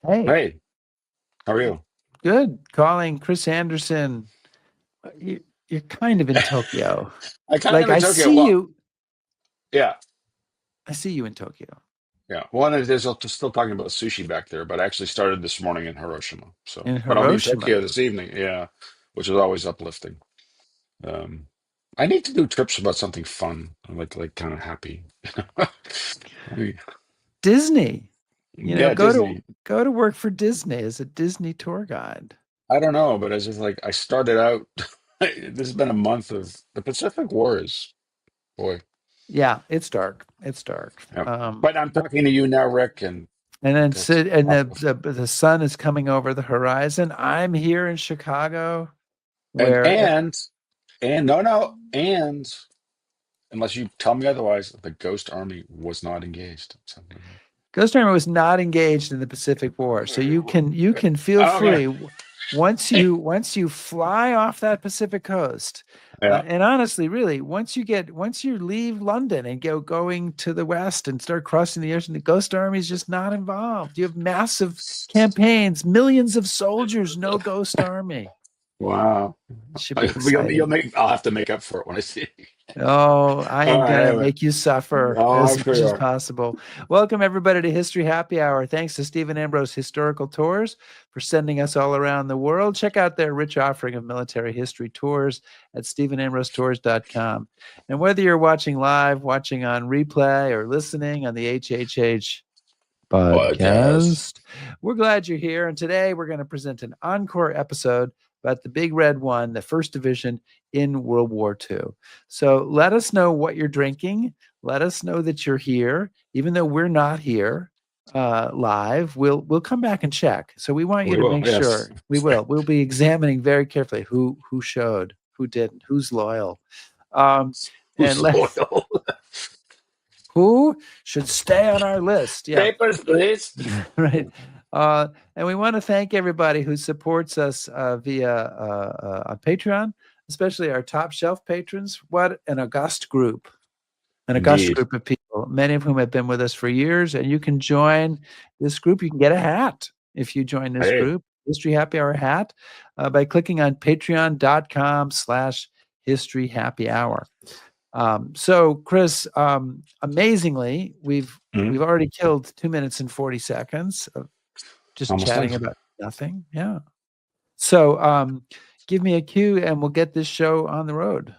Hey, Hey, how are you? good. Calling Chris Anderson. You're kind of in Tokyo. I kind Like of in Tokyo. Well, yeah, I see you in Tokyo. yeah. One is there's still talking about sushi back there, but I actually started this morning in Hiroshima. So, In but I'll be in Hiroshima. Tokyo this evening. Yeah, which is always uplifting. Um, I need to do trips about something fun, like kind of happy. I mean, Disney. yeah, Go Disney. to work for Disney as a Disney tour guide. I don't know, but it's just like I started out. This has been a month of the Pacific Wars, boy. Yeah, it's dark. It's dark. Yeah. But I'm talking to you now, Rick, and And then that's sit and not the sun is coming over the horizon. I'm here in Chicago and where and and no, and unless you tell me otherwise, the Ghost Army was not engaged. So, Ghost Army was not engaged in the Pacific War, so you can feel okay. free once you fly off that Pacific coast. Yeah. And honestly, really, once you leave London and going to the west and start crossing the ocean, the Ghost Army is just not involved. You have massive campaigns, millions of soldiers, no Ghost Army. Wow. Should be exciting. I'll have to make up for it when I see you. Oh, I All am right. going to Anyway. make you suffer Oh, I'm as sure much you as are. possible. Welcome, everybody, to History Happy Hour. Thanks to Stephen Ambrose Historical Tours for sending us all around the world. Check out their rich offering of military history tours at stephenambrosetours.com. And whether you're watching live, watching on replay, or listening on the HHH Podcast. podcast. We're glad you're here. And today we're going to present an encore episode about the Big Red One, the First Division in World War II. So let us know what you're drinking. Let us know that you're here, even though we're not here live. We'll come back and check. So we want you We to will. make Yes. sure we will. We'll be examining very carefully who showed, who didn't, who's loyal. Um, Who's and let loyal? who should stay on our list. Yeah. Papers, please. Right. And we want to thank everybody who supports us via on Patreon, especially our top shelf patrons. What an august Indeed. group of people, many of whom have been with us for years. And you can join this group. You can get a hat if you join this Hey. group, History Happy Hour hat, by clicking on patreon.com/History Happy Hour. So Chris, amazingly, we've Mhm. already killed 2 minutes and 40 seconds of just Almost done. chatting about nothing. Yeah. So give me a cue and we'll get this show on the road.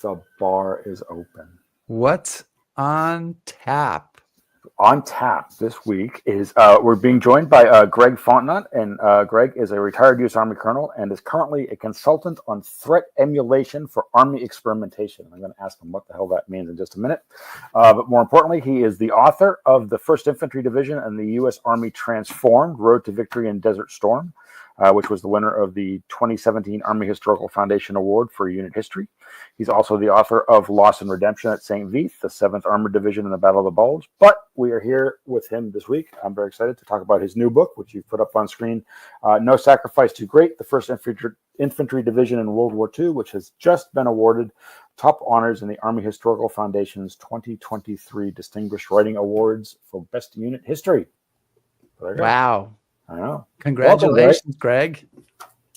The bar is open. What's on tap? On tap this week is we're being joined by Greg Fontenot, and Greg is a retired U.S. Army colonel and is currently a consultant on threat emulation for Army experimentation. I'm going to ask him what the hell that means in just a minute. But more importantly, he is the author of the 1st Infantry Division and the U.S. Army Transformed: Road to Victory in Desert Storm, which was the winner of the 2017 Army Historical Foundation Award for Unit History. He's also the author of Loss and Redemption at St. Vith, the 7th Armored Division in the Battle of the Bulge. But we are here with him this week. I'm very excited to talk about his new book, which you've put up on screen, No Sacrifice Too Great, the 1st Infantry Division in World War II, which has just been awarded top honors in the Army Historical Foundation's 2023 Distinguished Writing Awards for Best Unit History. Wow. I know. Congratulations, Welcome, Greg.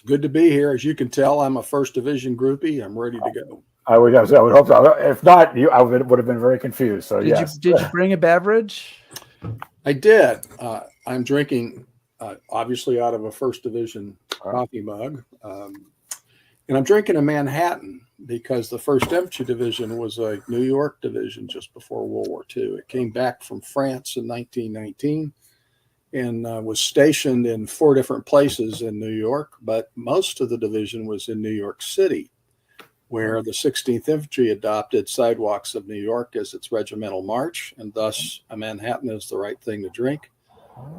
Good to be here. As you can tell, I'm a 1st Division groupie. I'm ready to go. I would hope so. If not, I would have been very confused. So yes. Did you bring a beverage? I did. I'm drinking, obviously, out of a 1st Division coffee mug, and I'm drinking a Manhattan because the 1st Infantry Division was a New York division just before World War II. It came back from France in 1919 and was stationed in 4 different places in New York, but most of the division was in New York City, where the 16th Infantry adopted Sidewalks of New York as its regimental march, and thus a Manhattan is the right thing to drink.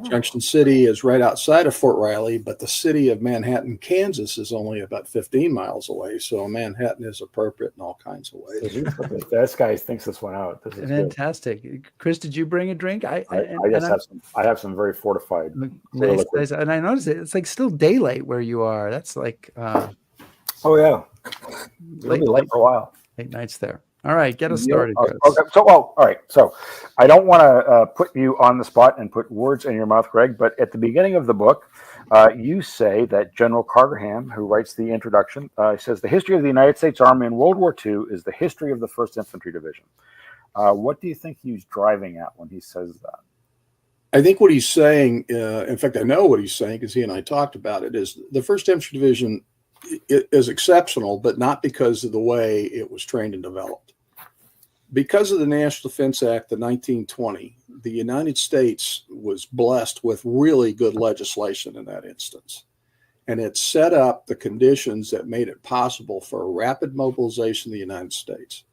Junction City is right outside of Fort Riley, but the city of Manhattan, Kansas is only about 15 miles away. So Manhattan is appropriate in all kinds of ways. This guy thinks this one out. This is Fantastic. Good. Chris, did you bring a drink? I have some very fortified. Nice. And I noticed it's like still daylight where you are. That's like oh yeah, it'll be late for a while. Late nights there. All right, get us started. Okay. So, all right. So, I don't want to put you on the spot and put words in your mouth, Greg. But at the beginning of the book, you say that General Carterham, who writes the introduction, says the history of the United States Army in World War II is the history of the 1st Infantry Division. What do you think he's driving at when he says that? I think what he's saying, in fact, I know what he's saying because he and I talked about it, is the 1st Infantry Division is exceptional, but not because of the way it was trained and developed. Because of the National Defense Act of 1920, the United States was blessed with really good legislation in that instance. And it set up the conditions that made it possible for a rapid mobilization of the United States.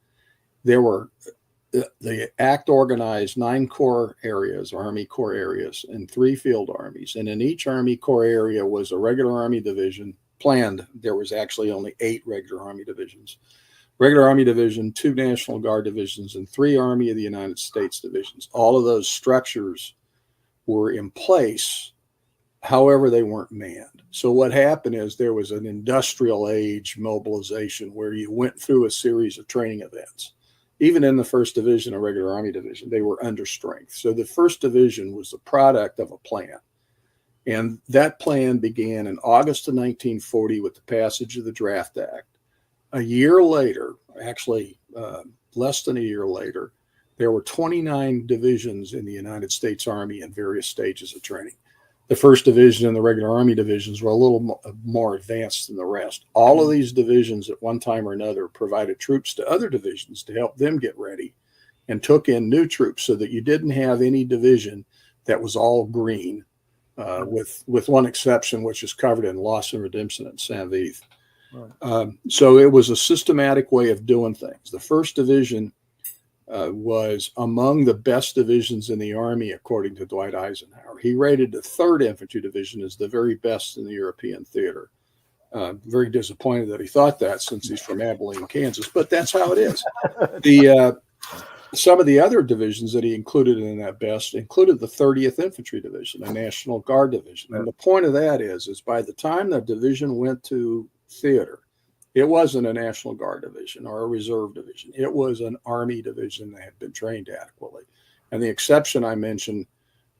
The Act organized 9 corps areas, Army Corps areas, and 3 field armies. And in each Army Corps area was a regular Army division planned. There was actually only 8 regular Army divisions. Regular Army Division, 2 National Guard divisions, and 3 Army of the United States divisions. All of those structures were in place. However, they weren't manned. So what happened is there was an industrial age mobilization where you went through a series of training events. Even in the 1st Division, a regular Army division, they were under strength. So the 1st Division was the product of a plan. And that plan began in August of 1940 with the passage of the Draft Act. A year later, actually less than a year later, there were 29 divisions in the United States Army in various stages of training. The 1st Division and the regular Army divisions were a little more advanced than the rest. All of these divisions at one time or another provided troops to other divisions to help them get ready and took in new troops so that you didn't have any division that was all green, with one exception, which is covered in Loss and Redemption at Saint-Vith. Right. So it was a systematic way of doing things. The 1st Division was among the best divisions in the Army, according to Dwight Eisenhower. He rated the 3rd Infantry Division as the very best in the European theater. Very disappointed that he thought that since he's from Abilene, Kansas, but that's how it is. Some of the other divisions that he included in that best included the 30th Infantry Division, a National Guard division. And the point of that is by the time the division went to theater, it wasn't a National Guard division or a reserve division. It was an Army division that had been trained adequately. And the exception I mentioned,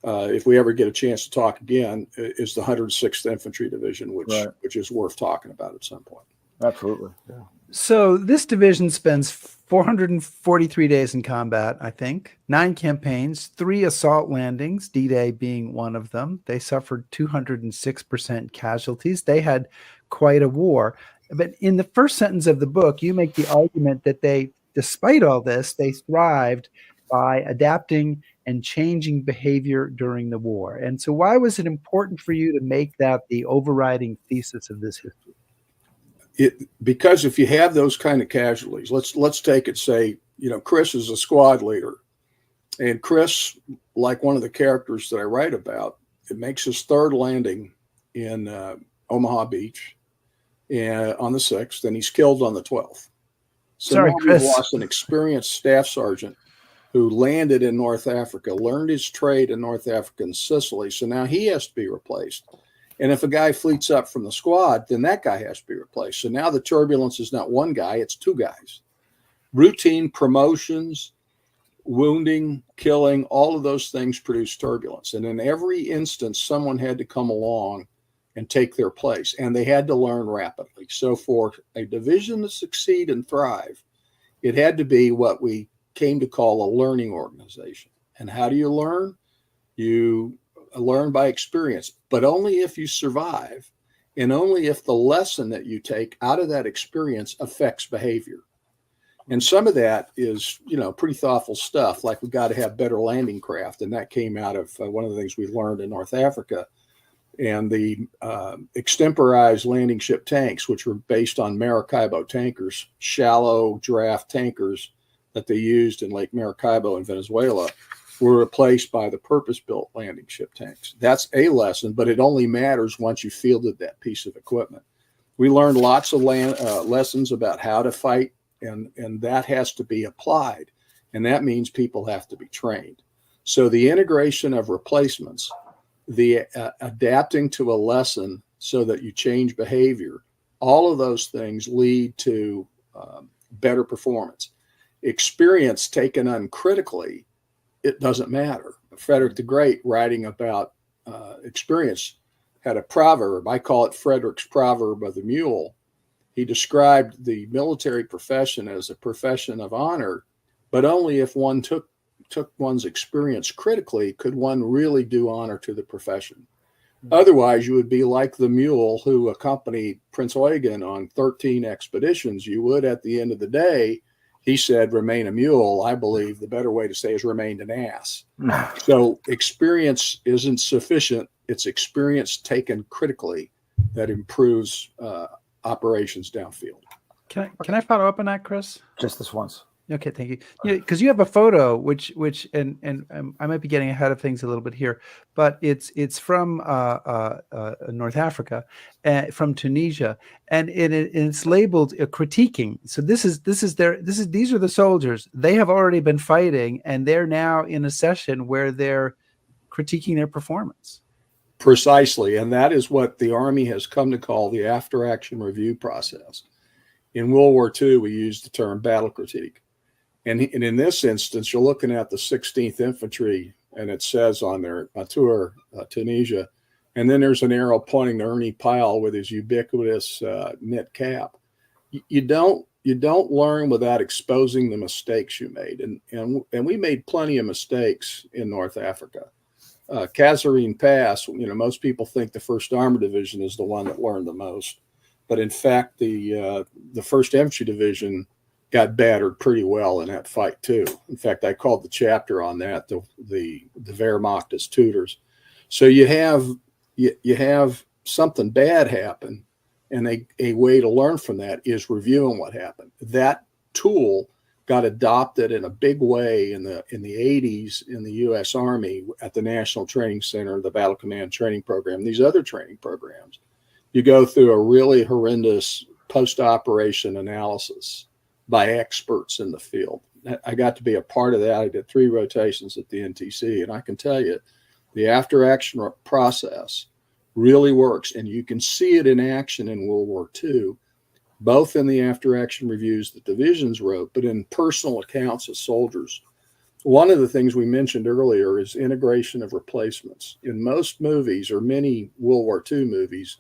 if we ever get a chance to talk again, is the 106th Infantry Division, which is worth talking about at some point. Absolutely. Yeah. So this division spends 443 days in combat, I think, 9 campaigns, 3 assault landings, D-Day being one of them. They suffered 206% casualties. They had quite a war. But in the first sentence of the book, you make the argument that they, despite all this, they thrived by adapting and changing behavior during the war. And so why was it important for you to make that the overriding thesis of this history? Because if you have those kind of casualties, let's take it, say, Chris is a squad leader. And Chris, like one of the characters that I write about, it makes his 3rd landing in Omaha Beach on the 6th, and he's killed on the 12th. So sorry, now Chris. we've lost an experienced staff sergeant who landed in North Africa, learned his trade in North Africa and Sicily. So now he has to be replaced. And if a guy fleets up from the squad, then that guy has to be replaced. So now the turbulence is not one guy, it's 2 guys. Routine promotions, wounding, killing, all of those things produce turbulence. And in every instance, someone had to come along and take their place, and they had to learn rapidly. So for a division to succeed and thrive, it had to be what we came to call a learning organization. And how do you learn? You learn by experience, but only if you survive, and only if the lesson that you take out of that experience affects behavior. And some of that is, pretty thoughtful stuff, like we got to have better landing craft. And that came out of one of the things we learned in North Africa. And the extemporized landing ship tanks, which were based on Maracaibo tankers, shallow draft tankers that they used in Lake Maracaibo in Venezuela, were replaced by the purpose-built landing ship tanks. That's a lesson, but it only matters once you fielded that piece of equipment. We learned lots of lessons about how to fight, and that has to be applied. And that means people have to be trained. So the integration of replacements, the adapting to a lesson so that you change behavior, all of those things lead to better performance. Experience taken uncritically, it doesn't matter. Frederick the Great, writing about experience, had a proverb. I call it Frederick's proverb of the mule. He described the military profession as a profession of honor, but only if one took one's experience critically could one really do honor to the profession. Otherwise, you would be like the mule who accompanied Prince Eugen on 13 expeditions. You would, at the end of the day, he said, remain a mule. I believe the better way to say is remained an ass. So experience isn't sufficient. It's experience taken critically that improves operations downfield. Can I follow up on that, Chris? Just this once. Okay, thank you. Because you have a photo, which and I might be getting ahead of things a little bit here, but it's from North Africa, from Tunisia, and it's labeled critiquing. So these are the soldiers. They have already been fighting, and they're now in a session where they're critiquing their performance. Precisely, and that is what the Army has come to call the after-action review process. In World War II, we used the term battle critique. And in this instance, you're looking at the 16th Infantry, and it says on their tour, Tunisia, and then there's an arrow pointing to Ernie Pyle with his ubiquitous knit cap. You don't learn without exposing the mistakes you made, and we made plenty of mistakes in North Africa. Kasserine Pass, most people think the 1st Armored Division is the one that learned the most, but in fact, the 1st Infantry Division got battered pretty well in that fight too. In fact, I called the chapter on that the Wehrmacht as tutors. So you have something bad happen, and a way to learn from that is reviewing what happened. That tool got adopted in a big way in the 80s in the U.S. Army at the National Training Center, the Battle Command Training Program, these other training programs. You go through a really horrendous post-operation analysis by experts in the field. I got to be a part of that. I did 3 rotations at the NTC, and I can tell you the after-action process really works, and you can see it in action in World War II, both in the after-action reviews that divisions wrote, but in personal accounts of soldiers. One of the things we mentioned earlier is integration of replacements. In most movies, or many World War II movies,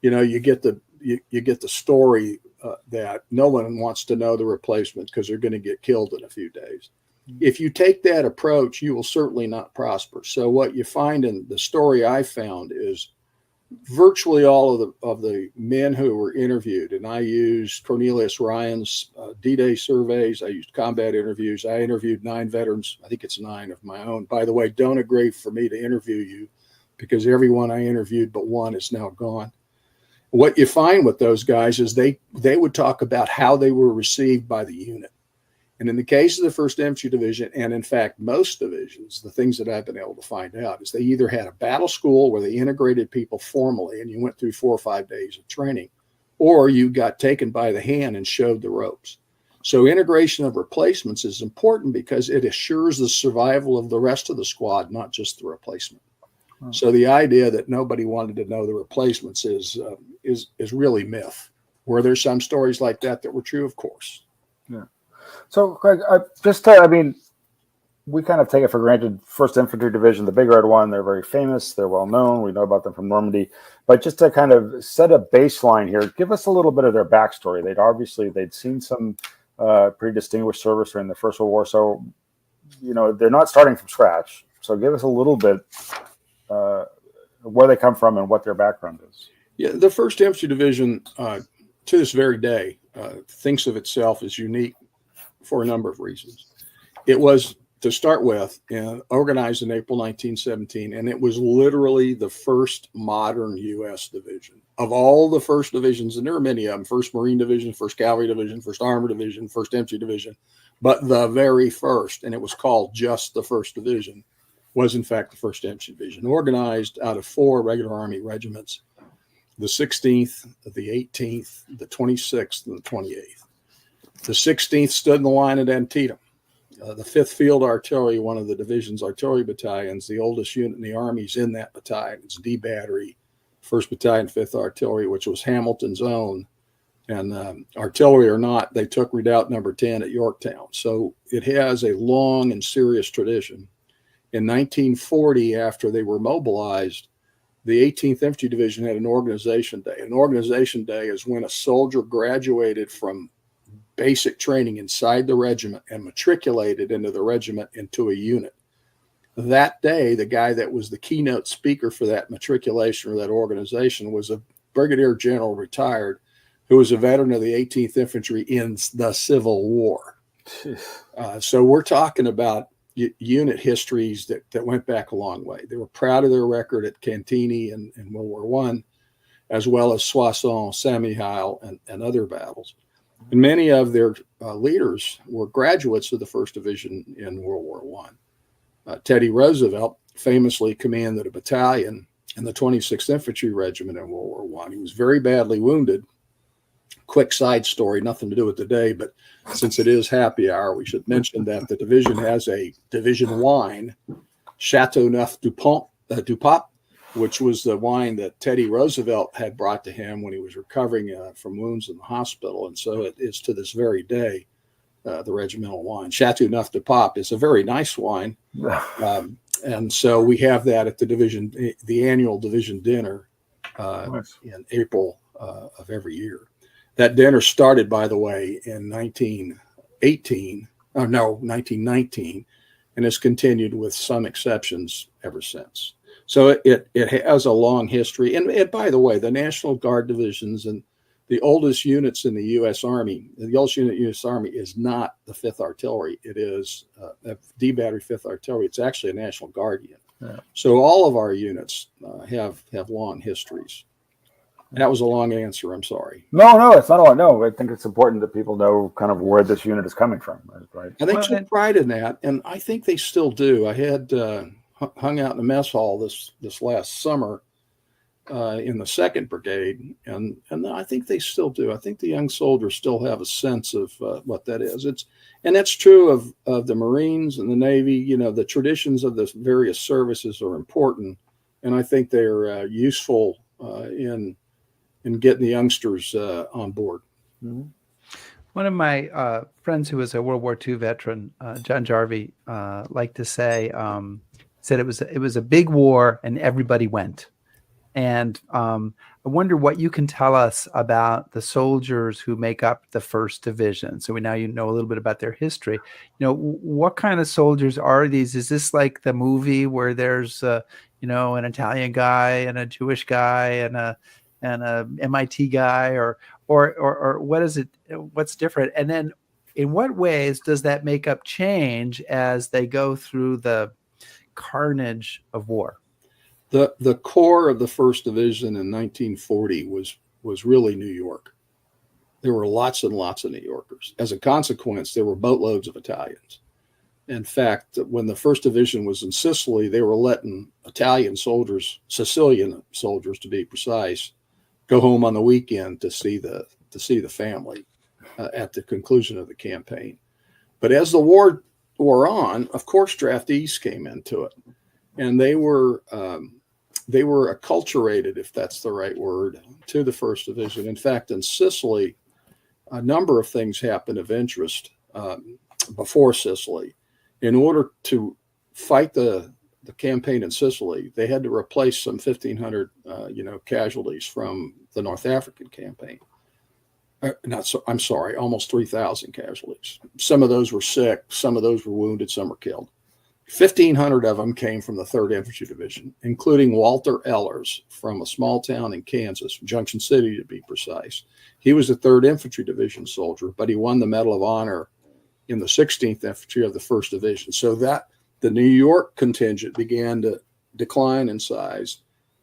you get the story that no one wants to know the replacement because they're going to get killed in a few days. If you take that approach, you will certainly not prosper. So what you find in the story I found is virtually all of the men who were interviewed, and I used Cornelius Ryan's D-Day surveys, I used combat interviews, I interviewed 9 veterans, I think it's 9 of my own. By the way, don't agree for me to interview you because everyone I interviewed but one is now gone. What you find with those guys is they would talk about how they were received by the unit. And in the case of the 1st Infantry Division, and in fact, most divisions, the things that I've been able to find out is they either had a battle school where they integrated people formally and you went through 4 or 5 days of training, or you got taken by the hand and showed the ropes. So integration of replacements is important because it assures the survival of the rest of the squad, not just the replacement. So the idea that nobody wanted to know the replacements is really myth. Were there some stories like that were true? Of course. Yeah. So, Greg, we kind of take it for granted. 1st Infantry Division, the Big Red One, they're very famous. They're well known. We know about them from Normandy. But just to kind of set a baseline here, give us a little bit of their backstory. They'd seen some pretty distinguished service during the First World War. So, they're not starting from scratch. So give us a little bit where they come from and what their background is. Yeah, the 1st Infantry Division, to this very day, thinks of itself as unique for a number of reasons. It was, to start with, organized in April 1917, and it was literally the first modern U.S. division. Of all the 1st divisions, and there are many of them, 1st Marine Division, 1st Cavalry Division, 1st Armored Division, 1st Infantry Division, but the very first, and it was called just the 1st Division, was in fact the 1st Infantry Division, organized out of 4 regular Army regiments, the 16th, the 18th, the 26th, and the 28th. The 16th stood in the line at Antietam. The 5th Field Artillery, one of the division's artillery battalions, the oldest unit in the Army, is in that battalion. It's D Battery, 1st Battalion, 5th Artillery, which was Hamilton's own. And artillery or not, they took Redoubt number 10 at Yorktown. So it has a long and serious tradition. In 1940, after they were mobilized, the 18th Infantry Division had an organization day. An organization day is when a soldier graduated from basic training inside the regiment and matriculated into the regiment into a unit. That day, the guy that was the keynote speaker for that matriculation or that organization was a brigadier general retired who was a veteran of the 18th Infantry in the Civil War. So we're talking about unit histories that went back a long way. They were proud of their record at Cantigny in World War I, as well as Soissons, Saint-Mihiel, and other battles. And many of their leaders were graduates of the 1st Division in World War I. Teddy Roosevelt famously commanded a battalion in the 26th Infantry Regiment in World War I. He was very badly wounded. Quick side story, nothing to do with today, but since it is happy hour, we should mention that the division has a division wine, Chateauneuf du Pape, which was the wine that Teddy Roosevelt had brought to him when he was recovering from wounds in the hospital. And so it is to this very day, the regimental wine. Chateauneuf du Pape is a very nice wine. And so we have that at the division, the annual division dinner in April of every year. That dinner started, by the way, in 1919, and has continued with some exceptions ever since. So it has a long history. And by the way, the National Guard divisions and the oldest units in the U.S. Army, the oldest unit in the U.S. Army is not the 5th Artillery. It is D Battery 5th Artillery. It's actually a National Guard unit. Yeah. So all of our units have long histories. That was a long answer. I'm sorry. No, it's not a lot. No, I think it's important that people know kind of where this unit is coming from. Right? And they took pride in that, and I think they still do. I had hung out in the mess hall this last summer in the 2nd Brigade, and I think they still do. I think the young soldiers still have a sense of what that is. And that's true of the Marines and the Navy. You know, the traditions of the various services are important, and I think they're useful in getting the youngsters on board. Mm-hmm. One of my friends who was a World War II veteran, John Jarvie, liked to say, said it was a big war and everybody went. And I wonder what you can tell us about the soldiers who make up the 1st Division. So now you know a little bit about their history. You know, what kind of soldiers are these? Is this like the movie where there's an Italian guy and a Jewish guy and a MIT guy, or what is it? What's different? And then, in what ways does that makeup change as they go through the carnage of war? The core of the 1st Division in 1940 was really New York. There were lots and lots of New Yorkers. As a consequence, there were boatloads of Italians. In fact, when the 1st Division was in Sicily, they were letting Italian soldiers, Sicilian soldiers to be precise, go home on the weekend to see the family at the conclusion of the campaign. But as the war wore on, of course, draftees came into it, and they were acculturated, if that's the right word, to the 1st Division. In fact, in Sicily, a number of things happened of interest before Sicily. In order to fight the campaign in Sicily, they had to replace some 1,500 casualties from the North African campaign. Almost 3,000 casualties. Some of those were sick, some of those were wounded, some were killed. 1,500 of them came from the 3rd Infantry Division, including Walter Ehlers from a small town in Kansas, Junction City to be precise. He was a 3rd Infantry Division soldier, but he won the Medal of Honor in the 16th Infantry of the 1st Division. So that the New York contingent began to decline in size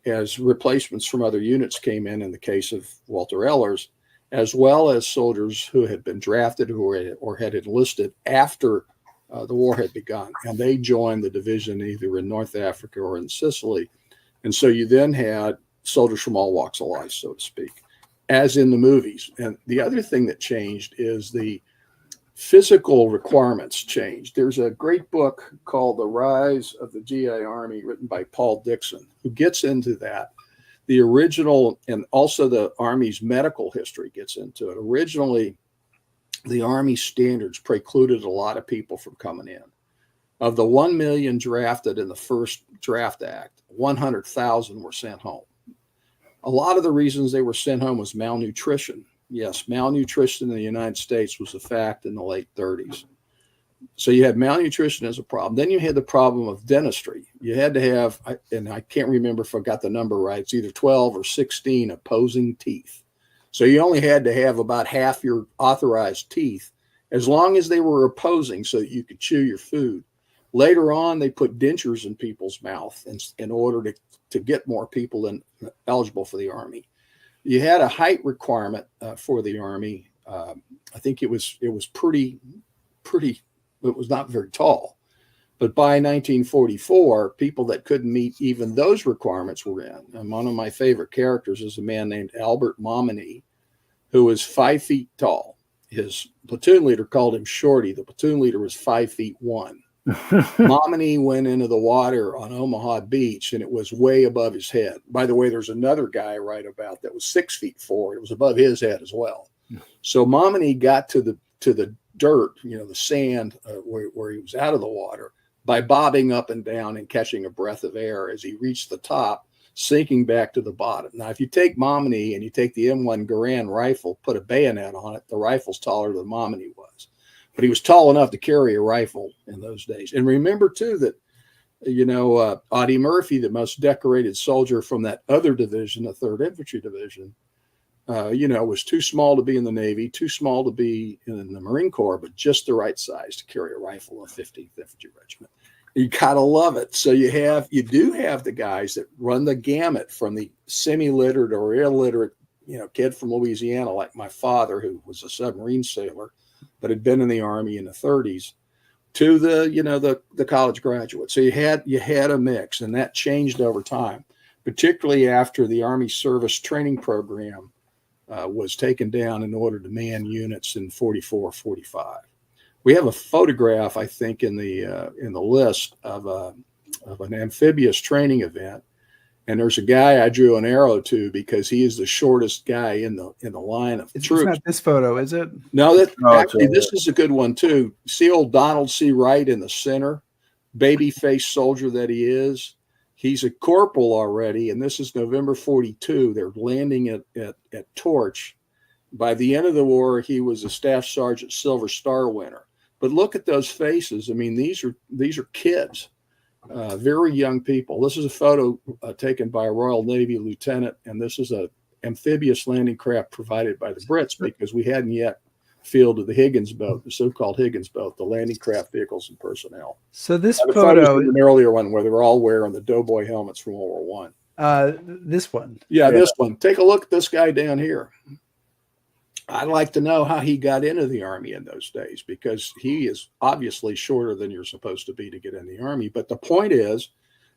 as replacements from other units came in the case of Walter Ehlers. as well as soldiers who had been drafted or had enlisted after the war had begun. And they joined the division either in North Africa or in Sicily. And so you then had soldiers from all walks of life, so to speak, as in the movies. And the other thing that changed is the physical requirements changed. There's a great book called The Rise of the GI Army, written by Paul Dixon, who gets into that. The original, and also the Army's medical history gets into it. Originally, the Army standards precluded a lot of people from coming in. Of the 1 million drafted in the first draft act, 100,000 were sent home. A lot of the reasons they were sent home was malnutrition. Yes, malnutrition in the United States was a fact in the late 30s. So you had malnutrition as a problem. Then you had the problem of dentistry. You had to have, and I can't remember if I got the number right, it's either 12 or 16 opposing teeth. So you only had to have about half your authorized teeth, as long as they were opposing, so that you could chew your food. Later on, they put dentures in people's mouth in order to get more people eligible for the Army. You had a height requirement for the Army. I think it was pretty. It was not very tall, but by 1944, people that couldn't meet even those requirements were in. And one of my favorite characters is a man named Albert Momini, who was 5 feet tall. His platoon leader called him Shorty. The platoon leader was 5'1". Momini went into the water on Omaha Beach, and it was way above his head. By the way, there's another guy I write about that was 6'4". It was above his head as well. So Momini got to the dirt, the sand where he was out of the water, by bobbing up and down and catching a breath of air as he reached the top, sinking back to the bottom. Now, if you take Momini and you take the M1 Garand rifle, put a bayonet on it, the rifle's taller than Momini was. But he was tall enough to carry a rifle in those days. And remember, too, that, Audie Murphy, the most decorated soldier from that other division, the 3rd Infantry Division, was too small to be in the Navy, too small to be in the Marine Corps, but just the right size to carry a rifle in 15th Infantry Regiment. You gotta love it. So you do have the guys that run the gamut from the semi-literate or illiterate, kid from Louisiana, like my father, who was a submarine sailor, but had been in the Army in the 30s, to the college graduate. So you had a mix, and that changed over time, particularly after the Army Service Training Program was taken down in order to man units in 44, 45. We have a photograph, I think, in the list of an amphibious training event, and there's a guy I drew an arrow to because he is the shortest guy in the line of troops. It's not this photo, is it? No, actually this is a good one too. See old Donald C. Wright in the center, baby-faced soldier that he is. He's a corporal already, and this is November 42. They're landing at Torch. By the end of the war, he was a Staff Sergeant Silver Star winner. But look at those faces. I mean, these are kids, very young people. This is a photo taken by a Royal Navy lieutenant, and this is an amphibious landing craft provided by the Brits because we hadn't yet fielded the Higgins boat, the so-called Higgins boat, the landing craft vehicles and personnel. So this the photo, an earlier one where they're all wearing the Doughboy helmets from World War I. This one. Yeah, this one. Take a look at this guy down here. I'd like to know how he got into the Army in those days, because he is obviously shorter than you're supposed to be to get in the Army. But the point is,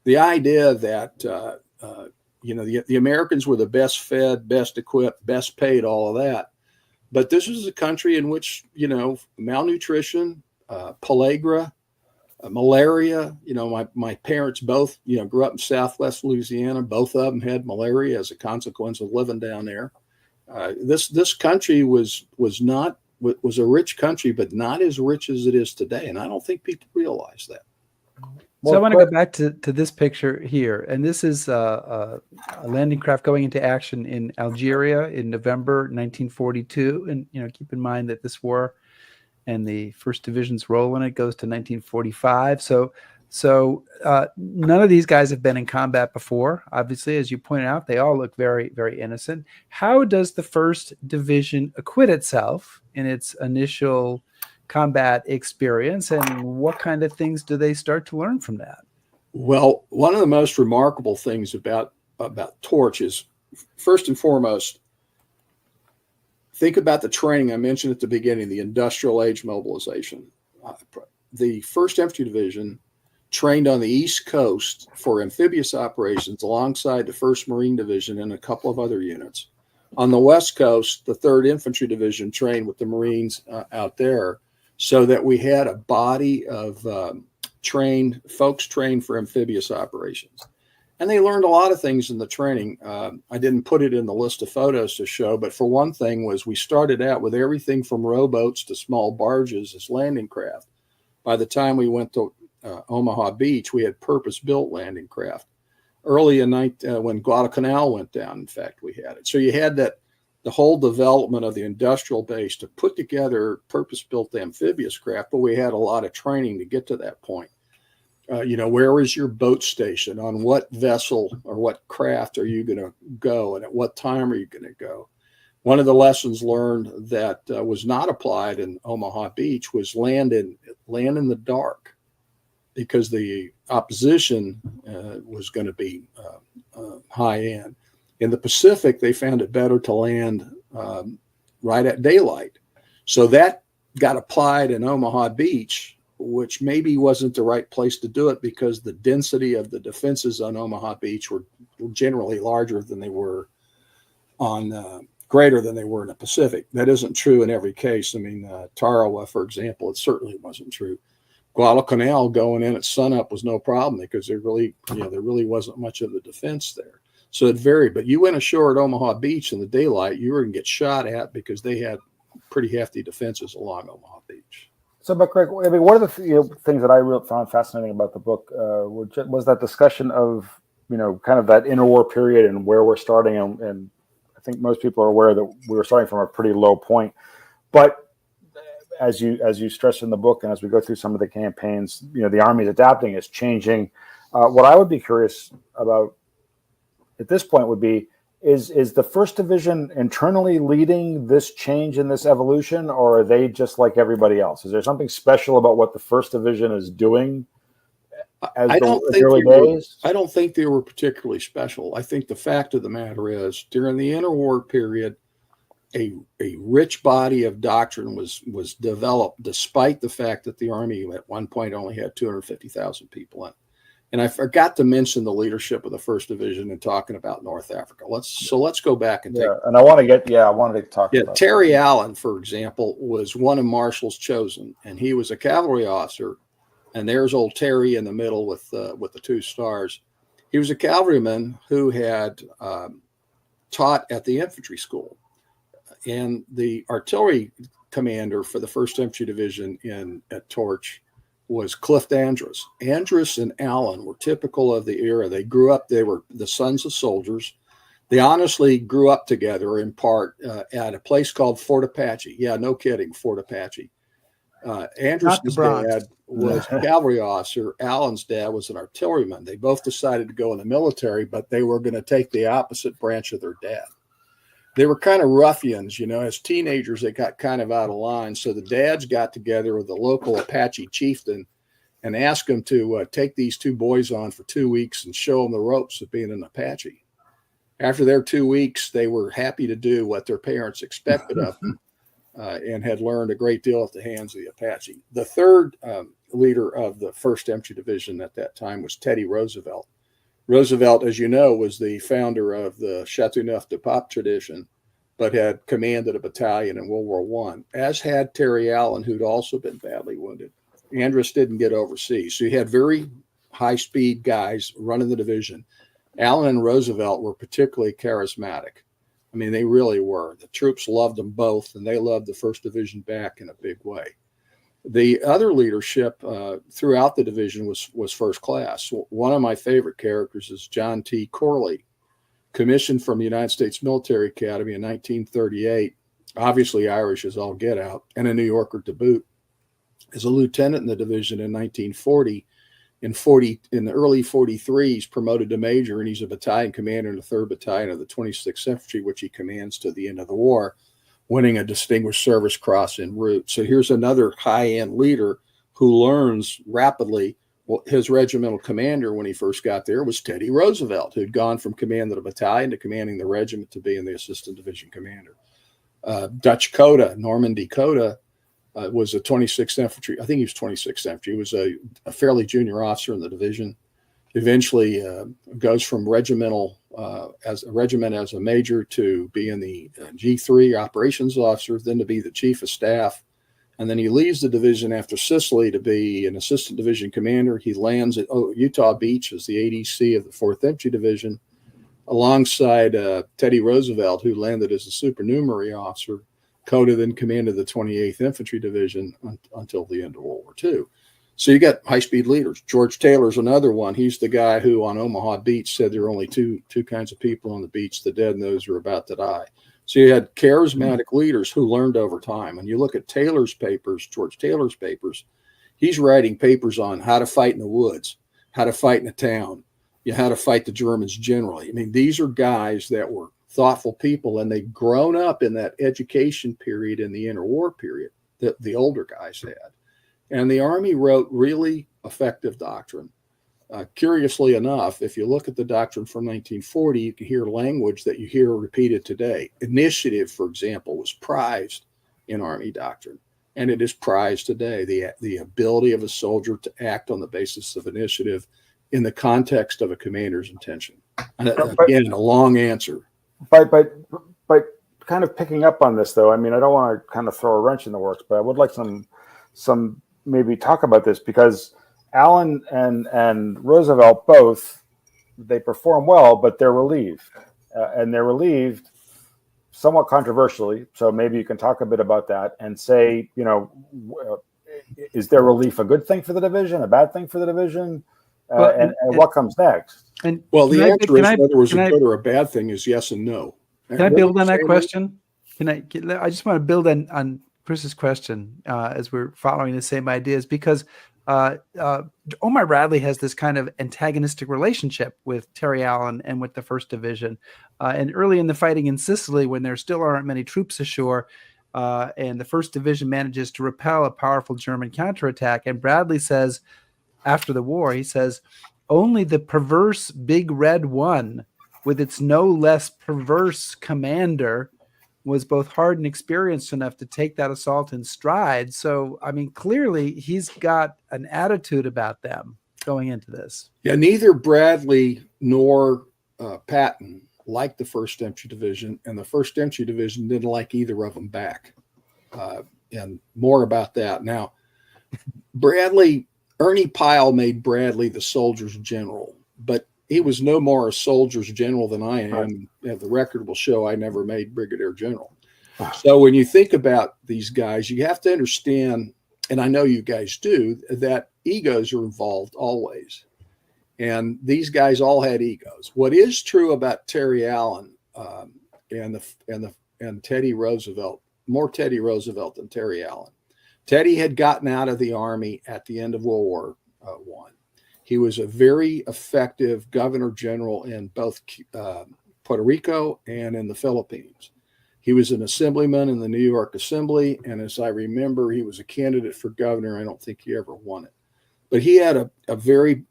the idea that the Americans were the best fed, best equipped, best paid, all of that. But this was a country in which, malnutrition, pellagra, malaria, my parents both, grew up in Southwest Louisiana. Both of them had malaria as a consequence of living down there. This country was a rich country, but not as rich as it is today. And I don't think people realize that. So I want to go back to this picture here. And this is a landing craft going into action in Algeria in November 1942. And, keep in mind that this war and the 1st Division's role in it goes to 1945. So none of these guys have been in combat before. Obviously, as you pointed out, they all look very, very innocent. How does the 1st Division acquit itself in its initial combat experience, and what kind of things do they start to learn from that? Well, one of the most remarkable things about Torch is, first and foremost, think about the training I mentioned at the beginning, the industrial age mobilization. The 1st Infantry Division trained on the East Coast for amphibious operations alongside the 1st Marine Division and a couple of other units. On the West Coast, the 3rd Infantry Division trained with the Marines out there, so that we had a body of folks trained for amphibious operations. And they learned a lot of things in the training. I didn't put it in the list of photos to show, but for one thing was we started out with everything from rowboats to small barges as landing craft. By the time we went to Omaha Beach, we had purpose-built landing craft. Early in when Guadalcanal went down, in fact, we had it. So you had the whole development of the industrial base to put together purpose-built amphibious craft, but we had a lot of training to get to that point. Where is your boat station? On what vessel or what craft are you going to go? And at what time are you going to go? One of the lessons learned that was not applied in Omaha Beach was land in the dark, because the opposition was going to be high end. In the Pacific, they found it better to land right at daylight. So that got applied in Omaha Beach, which maybe wasn't the right place to do it, because the density of the defenses on Omaha Beach were generally larger than they were greater than they were in the Pacific. That isn't true in every case. I mean, Tarawa, for example, it certainly wasn't true. Guadalcanal going in at sunup was no problem, because there really wasn't much of a defense there. So it varied. But you went ashore at Omaha Beach in the daylight, you were going to get shot at, because they had pretty hefty defenses along Omaha Beach. So, but Greg, I mean, one of the things that I really found fascinating about the book was that discussion of, kind of that interwar period and where we're starting. And I think most people are aware that we were starting from a pretty low point. But as you stress in the book, and as we go through some of the campaigns, the Army's adapting, it's changing. What I would be curious about at this point would be, is the 1st Division internally leading this change in this evolution, or are they just like everybody else? Is there something special about what the 1st Division is doing as the early days? I don't think they were particularly special. I think the fact of the matter is, during the interwar period, a rich body of doctrine was developed, despite the fact that the Army at one point only had 250,000 people in it. And I forgot to mention the leadership of the 1st Division in talking about North Africa. Let's go back and I wanted to talk about Terry Allen, for example, was one of Marshall's chosen, and he was a cavalry officer. And there's old Terry in the middle with the 2 stars. He was a cavalryman who had taught at the infantry school, and the artillery commander for the 1st Infantry Division at Torch was Clift Andrus. Andrus and Allen were typical of the era. They grew up, they were the sons of soldiers. They honestly grew up together in part at a place called Fort Apache. Yeah, no kidding, Fort Apache. Andrus's dad was a cavalry officer. Allen's dad was an artilleryman. They both decided to go in the military, but they were going to take the opposite branch of their dad. They were kind of ruffians, as teenagers, they got kind of out of line. So the dads got together with the local Apache chieftain and asked him to take these 2 boys on for 2 weeks and show them the ropes of being an Apache. After their 2 weeks, they were happy to do what their parents expected of them, and had learned a great deal at the hands of the Apache. The 3rd leader of the 1st Infantry Division at that time was Teddy Roosevelt. Roosevelt, as you know, was the founder of the Chateauneuf-du-Pape tradition, but had commanded a battalion in World War I, as had Terry Allen, who'd also been badly wounded. Andrus didn't get overseas. So you had very high-speed guys running the division. Allen and Roosevelt were particularly charismatic. I mean, they really were. The troops loved them both, and they loved the 1st Division back in a big way. The other leadership throughout the division was first class. One of my favorite characters is John T. Corley, commissioned from the United States Military Academy in 1938, obviously Irish as all get out, and a New Yorker to boot. As a lieutenant in the division in 1940, in the early 43, he's promoted to major, and he's a battalion commander in the 3rd Battalion of the 26th Infantry, which he commands to the end of the war, winning a Distinguished Service Cross en route. So here's another high-end leader who learns rapidly. Well, his regimental commander when he first got there was Teddy Roosevelt, who'd gone from command of the battalion to commanding the regiment to being the assistant division commander. Dutch Coda, Normandy Coda, was a 26th Infantry. I think he was 26th Infantry. He was a fairly junior officer in the division. Eventually goes from regimental as a major to being the G3 operations officer, then to be the chief of staff. And then he leaves the division after Sicily to be an assistant division commander. He lands at Utah Beach as the ADC of the 4th Infantry Division, alongside Teddy Roosevelt, who landed as a supernumerary officer. Coda then commanded the 28th Infantry Division until the end of World War II. So you got high-speed leaders. George Taylor's another one. He's the guy who on Omaha Beach said there are only two kinds of people on the beach, the dead and those who are about to die. So you had charismatic leaders who learned over time. And you look at Taylor's papers, George Taylor's papers, he's writing papers on how to fight in the woods, how to fight in a town, how to fight the Germans generally. I mean, these are guys that were thoughtful people, and they'd grown up in that education period in the interwar period that the older guys had. And the Army wrote really effective doctrine. Curiously enough, if you look at the doctrine from 1940, you can hear language that you hear repeated today. Initiative, for example, was prized in Army doctrine, and it is prized today. The ability of a soldier to act on the basis of initiative in the context of a commander's intention. And again, a long answer. But kind of picking up on this, though, I mean, I don't want to kind of throw a wrench in the works, but I would like some maybe talk about this, because Allen and Roosevelt both, they perform well, but they're relieved. And they're relieved somewhat controversially. So maybe you can talk a bit about that and say, is their relief a good thing for the division, a bad thing for the division? And what comes next? And well, the answer is whether it was a good or a bad thing is yes and no. Can I build on that question? I just want to build on Chris's question as we're following the same ideas, because Omar Bradley has this kind of antagonistic relationship with Terry Allen and with the 1st Division. And early in the fighting in Sicily, when there still aren't many troops ashore, and the 1st Division manages to repel a powerful German counterattack, and Bradley says, after the war, he says, only the perverse Big Red One, with its no less perverse commander, was both hard and experienced enough to take that assault in stride. So, I mean, clearly he's got an attitude about them going into this. Yeah, neither Bradley nor Patton liked the 1st Infantry Division, and the 1st Infantry Division didn't like either of them back. And more about that. Now, Ernie Pyle made Bradley the soldier's general, but he was no more a soldier's general than I am. Right. The record will show I never made brigadier general. So when you think about these guys, you have to understand, and I know you guys do, that egos are involved always. And these guys all had egos. What is true about Terry Allen and Teddy Roosevelt, more Teddy Roosevelt than Terry Allen. Teddy had gotten out of the Army at the end of World War I. He was a very effective governor general in both Puerto Rico and in the Philippines. He was an assemblyman in the New York Assembly, and as I remember, he was a candidate for governor. I don't think he ever won it. But he had a very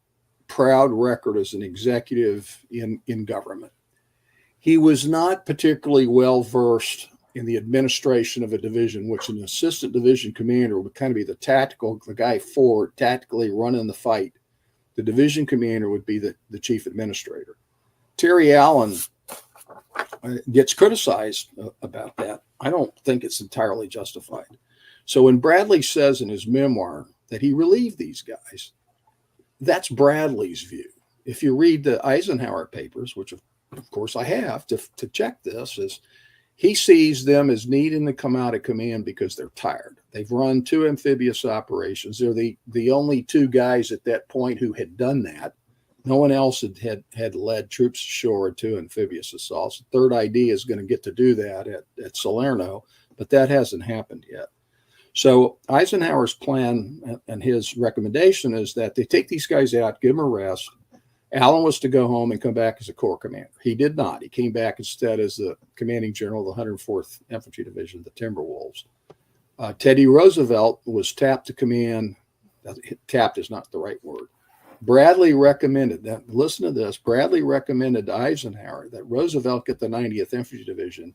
proud record as an executive in government. He was not particularly well-versed in the administration of a division, which an assistant division commander would kind of be the guy forward, tactically running the fight. The division commander would be the chief administrator. Terry Allen gets criticized about that. I don't think it's entirely justified. So when Bradley says in his memoir that he relieved these guys, that's Bradley's view. If you read the Eisenhower papers, which of course I have to check this, is he sees them as needing to come out of command because they're tired. They've run 2 amphibious operations. They're the only 2 guys at that point who had done that. No one else had led troops ashore 2 amphibious assaults. The 3rd ID is going to get to do that at Salerno, but that hasn't happened yet. So Eisenhower's plan and his recommendation is that they take these guys out, give them a rest. Allen was to go home and come back as a corps commander. He did not. He came back instead as the commanding general of the 104th Infantry Division, the Timberwolves. Teddy Roosevelt was tapped to command. Tapped is not the right word. Bradley recommended that. Listen to this. Bradley recommended to Eisenhower that Roosevelt get the 90th Infantry Division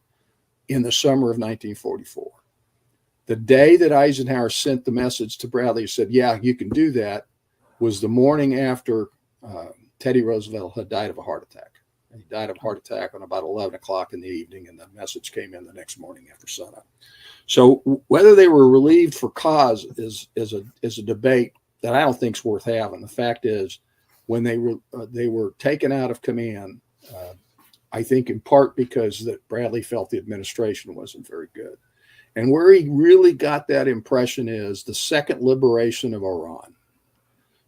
in the summer of 1944. The day that Eisenhower sent the message to Bradley and said, yeah, you can do that, was the morning after Teddy Roosevelt had died of a heart attack. And he died of a heart attack on about 11 o'clock in the evening, and the message came in the next morning after sunup. So whether they were relieved for cause is a debate that I don't think is worth having. The fact is, when they were taken out of command, I think in part because that Bradley felt the administration wasn't very good. And where he really got that impression is the second liberation of Iran.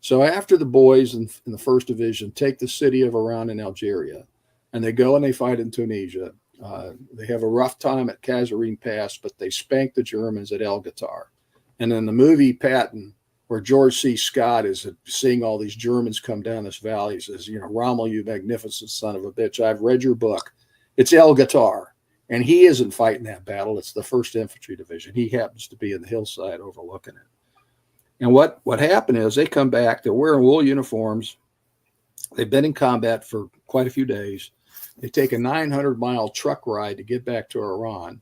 So after the boys in the 1st Division take the city of Iran in Algeria, and they go and they fight in Tunisia, they have a rough time at Kasserine Pass, but they spank the Germans at El Ghoutar. And in the movie Patton, where George C. Scott is seeing all these Germans come down this valley, he says, you know, Rommel, you magnificent son of a bitch, I've read your book. It's El Ghoutar. And he isn't fighting that battle. It's the 1st Infantry Division. He happens to be in the hillside overlooking it. And what happened is they come back, they're wearing wool uniforms. They've been in combat for quite a few days. They take a 900-mile truck ride to get back to Iran.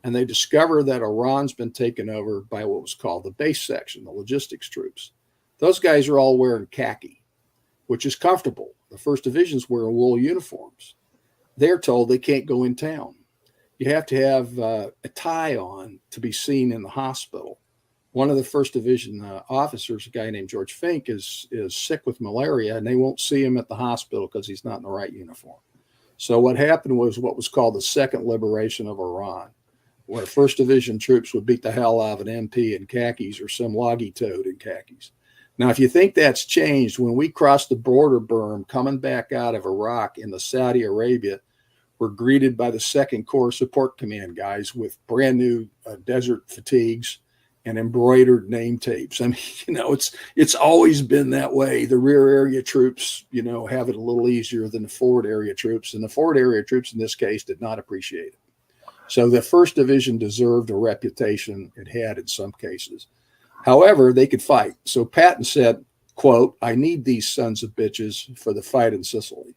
And they discover that Iran's been taken over by what was called the base section, the logistics troops. Those guys are all wearing khaki, which is comfortable. The 1st Division's wearing wool uniforms. They're told they can't go in town. You have to have a tie on to be seen in the hospital. One of the 1st Division officers, a guy named George Fink, is sick with malaria, and they won't see him at the hospital because he's not in the right uniform. So what happened was what was called the second liberation of Iran, where 1st Division troops would beat the hell out of an MP in khakis or some loggy toad in khakis. Now, if you think that's changed, when we crossed the border berm coming back out of Iraq into Saudi Arabia, we're greeted by the 2nd Corps Support Command guys with brand new desert fatigues and embroidered name tapes. I mean, you know, it's always been that way. The rear area troops, you know, have it a little easier than the forward area troops. And the forward area troops in this case did not appreciate it. So the 1st Division deserved a reputation it had in some cases. However, they could fight. So Patton said, quote, I need these sons of bitches for the fight in Sicily.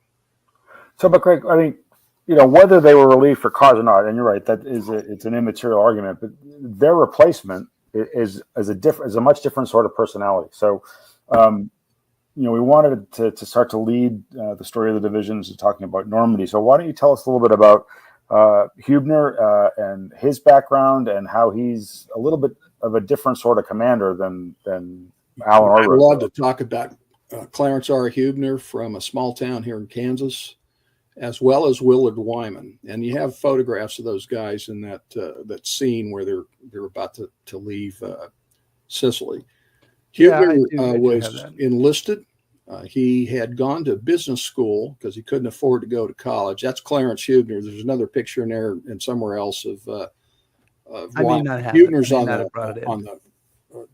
So, but Greg, I mean, you know, whether they were relieved for cause or not, and you're right, it's an immaterial argument, but their replacement is a much different sort of personality. So, you know, we wanted to start to lead the story of the divisions talking about Normandy. So why don't you tell us a little bit about Hubner and his background and how he's a little bit of a different sort of commander than Alan or I'd love to talk about Clarence R. Hubner from a small town here in Kansas, as well as Willard Wyman. And you have photographs of those guys in that scene where they're about to leave Sicily. Hubner was enlisted. He had gone to business school because he couldn't afford to go to college. That's Clarence Hubner. There's another picture in there and somewhere else of Hubner's on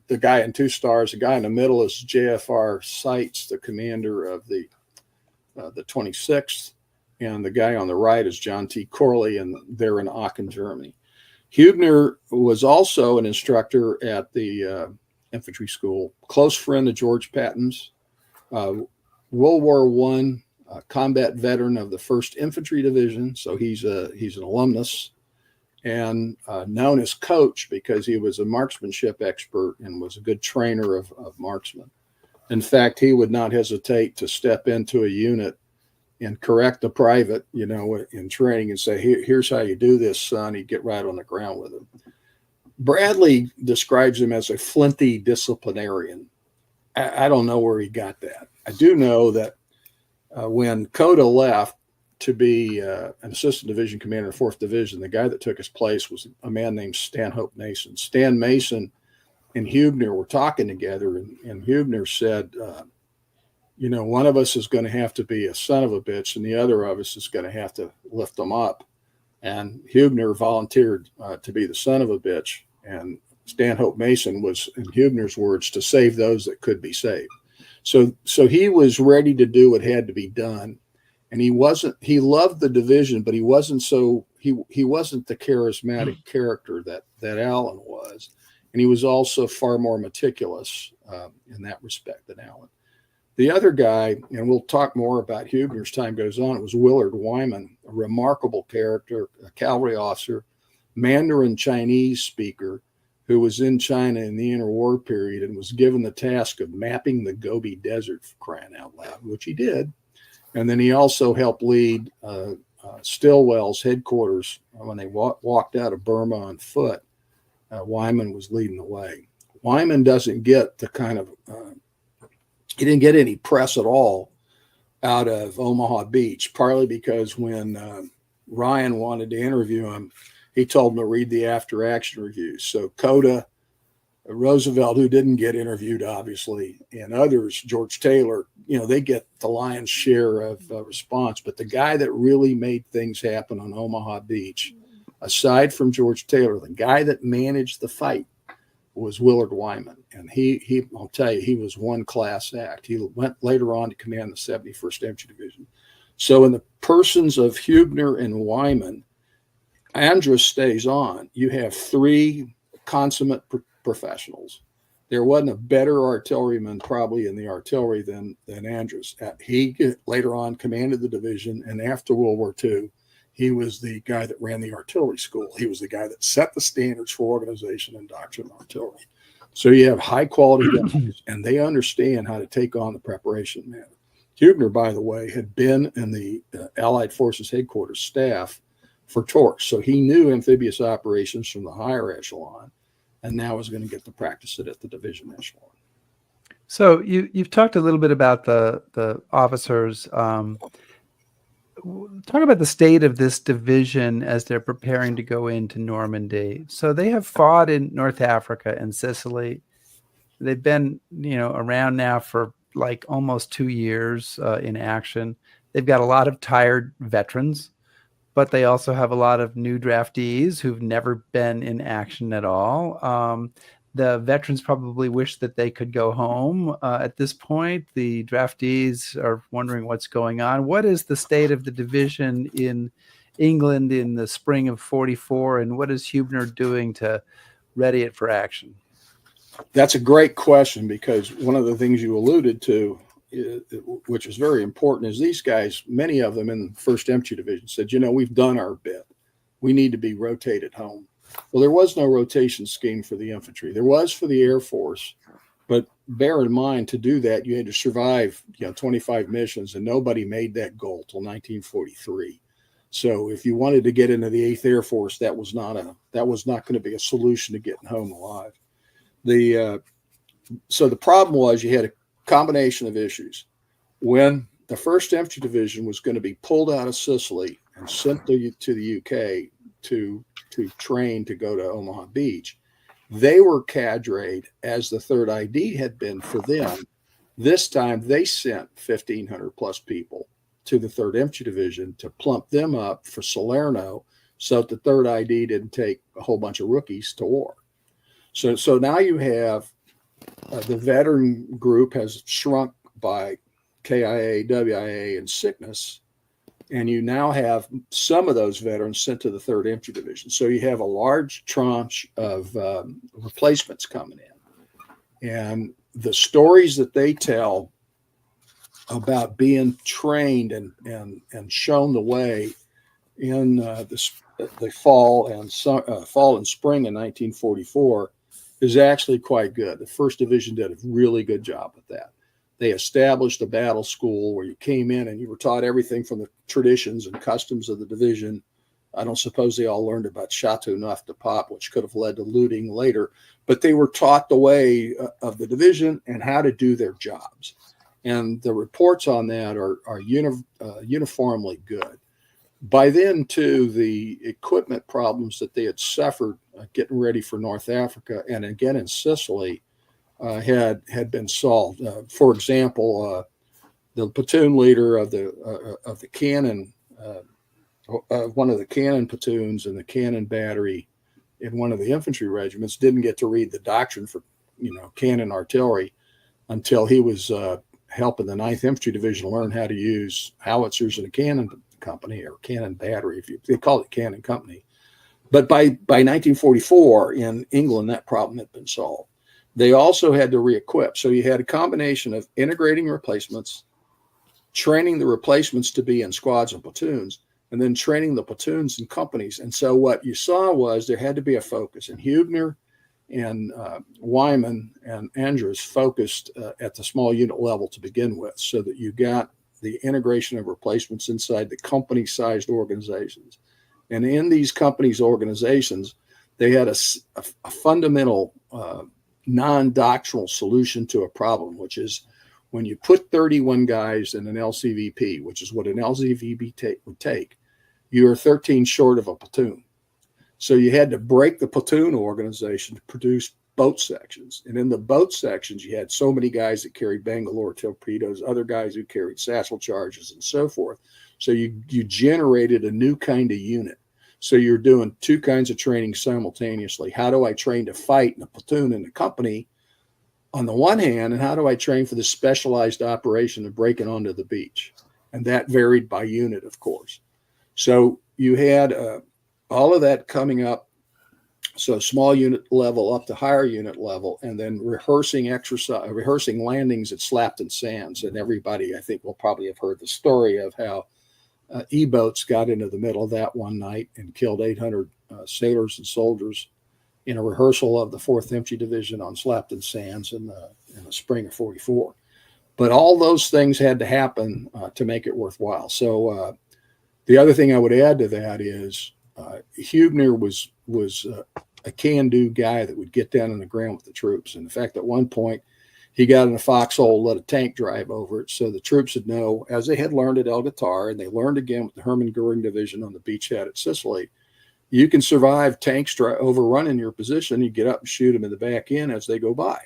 the guy in 2 stars. The guy in the middle is JFR Seitz, the commander of the 26th. And the guy on the right is John T. Corley, and they're in Aachen, Germany. Hubner was also an instructor at the infantry school, close friend of George Patton's, World War I combat veteran of the 1st Infantry Division. So he's an alumnus, and known as Coach because he was a marksmanship expert and was a good trainer of marksmen. In fact, he would not hesitate to step into a unit and correct the private, you know, in training and say, here's how you do this, son. He'd get right on the ground with him. Bradley describes him as a flinty disciplinarian. I don't know where he got that. I do know that when Coda left to be an assistant division commander in 4th Division, the guy that took his place was a man named Stanhope Mason. Stan Mason and Hubner were talking together, and Hubner said, you know, one of us is going to have to be a son of a bitch, and the other of us is going to have to lift them up. And Hubner volunteered to be the son of a bitch, and Stanhope Mason was, in Hubner's words, to save those that could be saved. So he was ready to do what had to be done, and he loved the division, but he wasn't the charismatic character that Alan was, and he was also far more meticulous in that respect than Alan. The other guy, and we'll talk more about Hubner as time goes on, it was Willard Wyman, a remarkable character, a cavalry officer. Mandarin Chinese speaker who was in China in the interwar period and was given the task of mapping the Gobi Desert, for crying out loud, which he did. And then he also helped lead Stilwell's headquarters when they walked out of Burma on foot. Wyman was leading the way. Wyman doesn't get the kind of, he didn't get any press at all out of Omaha Beach, partly because when Ryan wanted to interview him, he told him to read the after action reviews. So Coda, Roosevelt, who didn't get interviewed, obviously, and others, George Taylor, they get the lion's share of response. But the guy that really made things happen on Omaha Beach, aside from George Taylor, the guy that managed the fight was Willard Wyman. And he I'll tell you, he was one class act. He went later on to command the 71st Infantry Division. So in the persons of Huebner and Wyman, Andrus stays on. You have three consummate professionals. There wasn't a better artilleryman probably in the artillery than Andrus. He later on commanded the division, and after World War II, he was the guy that ran the artillery school. He was the guy that set the standards for organization and doctrine of artillery. So you have high quality guys, and they understand how to take on the preparation matter. Huebner, by the way, had been in the Allied Forces headquarters staff for Torch, so he knew amphibious operations from the higher echelon, and now was going to get to practice it at the division echelon. So you've talked a little bit about the officers. Talk about the state of this division as they're preparing to go into Normandy. So they have fought in North Africa and Sicily. They've been, around now for like almost 2 years in action. They've got a lot of tired veterans, but they also have a lot of new draftees who've never been in action at all. The veterans probably wish that they could go home at this point. The draftees are wondering what's going on. What is the state of the division in England in the spring of 44, and what is Huebner doing to ready it for action? That's a great question, because one of the things you alluded to, which is very important, is these guys, many of them in the 1st Infantry Division said, we've done our bit. We need to be rotated home. Well, there was no rotation scheme for the infantry. There was for the Air Force, but bear in mind, to do that, you had to survive 25 missions, and nobody made that goal till 1943. So if you wanted to get into the 8th Air Force, that was not going to be a solution to getting home alive. So the problem was you had a combination of issues. When the 1st Infantry Division was going to be pulled out of Sicily and sent to the UK to train to go to Omaha Beach, they were cadreed as the 3rd ID had been for them. This time they sent 1,500 plus people to the 3rd Infantry Division to plump them up for Salerno, so that the 3rd ID didn't take a whole bunch of rookies to war. So now you have the veteran group has shrunk by KIA, WIA, and sickness, and you now have some of those veterans sent to the 3rd Infantry Division. So you have a large tranche of replacements coming in. And the stories that they tell about being trained and shown the way in the fall and spring in 1944 is actually quite good. The 1st Division did a really good job with that. They established a battle school where you came in and you were taught everything from the traditions and customs of the division. I don't suppose they all learned about Chateau Neuf de Pape, which could have led to looting later, but they were taught the way of the division and how to do their jobs. And the reports on that are uniformly good. By then, too, the equipment problems that they had suffered getting ready for North Africa and again in Sicily had been solved. For example, the platoon leader of the cannon, one of the cannon platoons in the cannon battery in one of the infantry regiments, didn't get to read the doctrine for cannon artillery until he was helping the 9th Infantry Division learn how to use howitzers in a cannon company or cannon battery. They call it cannon company. But by 1944 in England, that problem had been solved. They also had to re-equip. So you had a combination of integrating replacements, training the replacements to be in squads and platoons, and then training the platoons and companies. And so what you saw was there had to be a focus, and Huebner and Wyman and Andrews focused at the small unit level to begin with, so that you got the integration of replacements inside the company-sized organizations. And in these companies' organizations, they had a fundamental non-doctrinal solution to a problem, which is when you put 31 guys in an LCVP, which is what an LCVP would take, you are 13 short of a platoon. So you had to break the platoon organization to produce boat sections. And in the boat sections, you had so many guys that carried Bangalore torpedoes, other guys who carried satchel charges, and so forth. So you generated a new kind of unit. So you're doing two kinds of training simultaneously. How do I train to fight in a platoon in a company on the one hand, and how do I train for the specialized operation of breaking onto the beach? And that varied by unit, of course. So you had all of that coming up, so small unit level up to higher unit level, and then rehearsing landings at Slapton Sands. And everybody, I think, will probably have heard the story of how E-boats got into the middle of that one night and killed 800 sailors and soldiers in a rehearsal of the 4th Infantry Division on Slapton Sands in the spring of '44. But all those things had to happen to make it worthwhile. So the other thing I would add to that is Huebner was a can-do guy that would get down on the ground with the troops. And in fact, at one point, he got in a foxhole, let a tank drive over it, so the troops would know, as they had learned at El Guitar, and they learned again with the Hermann Goering Division on the beachhead at Sicily, you can survive tanks overrunning your position. You get up and shoot them in the back end as they go by.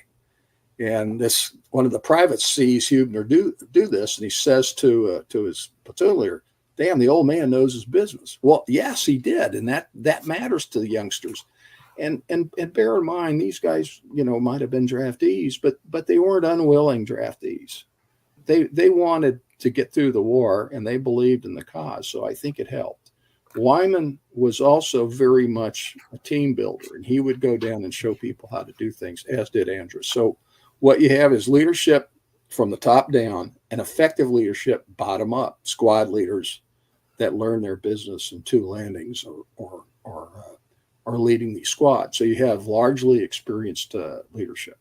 And this, one of the privates sees Huebner do this, and he says to his platoon leader, "Damn, the old man knows his business." Well, yes, he did, and that matters to the youngsters. And bear in mind, these guys, might have been draftees, but they weren't unwilling draftees. They wanted to get through the war, and they believed in the cause. So I think it helped. Wyman was also very much a team builder, and he would go down and show people how to do things, as did Andrews. So what you have is leadership from the top down and effective leadership bottom up, squad leaders that learn their business in 2 landings or leading these squads. So you have largely experienced leadership.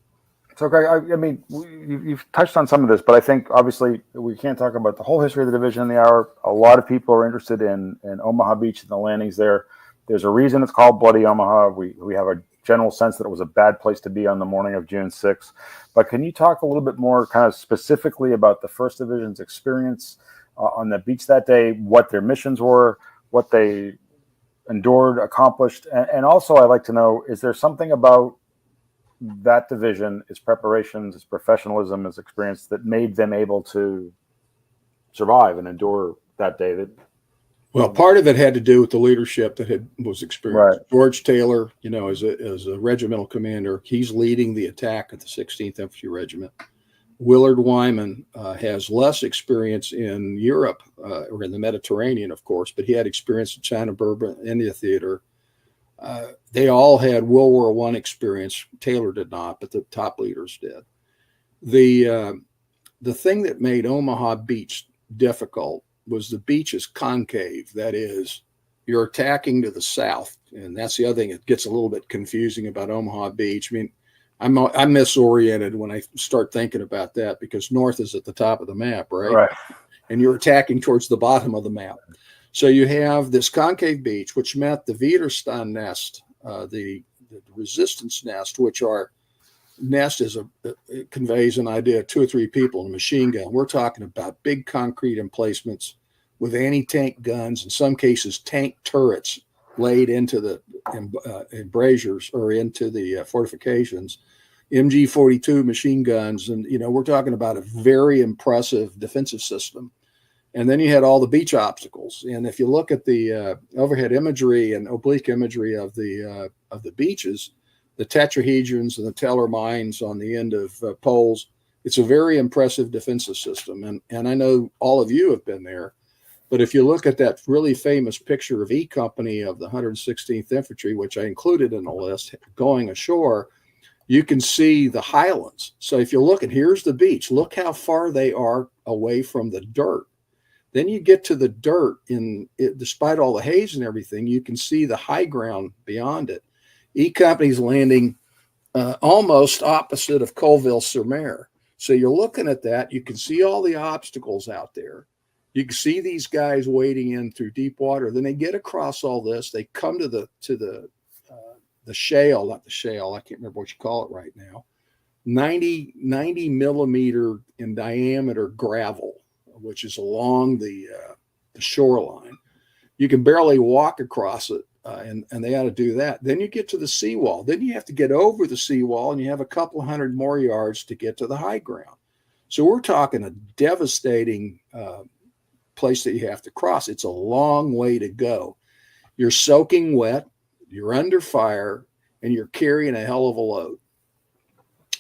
So, Greg, I mean, you've touched on some of this, but I think obviously we can't talk about the whole history of the division in the hour. A lot of people are interested in Omaha Beach and the landings there. There's a reason it's called Bloody Omaha. We have a general sense that it was a bad place to be on the morning of June 6th. But can you talk a little bit more kind of specifically about the 1st Division's experience on the beach that day, what their missions were, what they endured, accomplished? And also I'd like to know, is there something about that division, its preparations, its professionalism, its experience that made them able to survive and endure that day? Well, part of it had to do with the leadership that was experienced. Right. George Taylor, as a regimental commander, he's leading the attack at the 16th Infantry Regiment. Willard Wyman has less experience in Europe or in the Mediterranean, of course, but he had experience in China, Burma, India theater. They all had World War I experience. Taylor did not, but the top leaders did. The thing that made Omaha Beach difficult was the beach is concave. That is, you're attacking to the south. And that's the other thing that gets a little bit confusing about Omaha Beach. I mean, I'm misoriented when I start thinking about that, because north is at the top of the map, right? Right. And you're attacking towards the bottom of the map. So you have this concave beach, which meant the Widerstand nest, the resistance nest, which it conveys an idea of 2 or 3 people in a machine gun. We're talking about big concrete emplacements with anti-tank guns, in some cases tank turrets laid into the embrasures or into the fortifications, MG-42 machine guns. And, we're talking about a very impressive defensive system. And then you had all the beach obstacles. And if you look at the overhead imagery and oblique imagery of the beaches, the tetrahedrons and the teller mines on the end of poles, it's a very impressive defensive system. And I know all of you have been there. But if you look at that really famous picture of E Company of the 116th Infantry, which I included in the list, going ashore, you can see the highlands. So if you look, and here's the beach, look how far they are away from the dirt. Then you get to the dirt despite all the haze and everything, you can see the high ground beyond it. E Company's landing almost opposite of Colville-sur-Mer. So you're looking at that. You can see all the obstacles out there. You can see these guys wading in through deep water. Then they get across all this. They come to the shale, not the shale. I can't remember what you call it right now. 90 millimeter in diameter gravel, which is along the shoreline. You can barely walk across it, and they ought to do that. Then you get to the seawall. Then you have to get over the seawall, and you have a couple of hundred more yards to get to the high ground. So we're talking a devastating place that you have to cross. It's a long way to go. You're soaking wet, you're under fire, and you're carrying a hell of a load.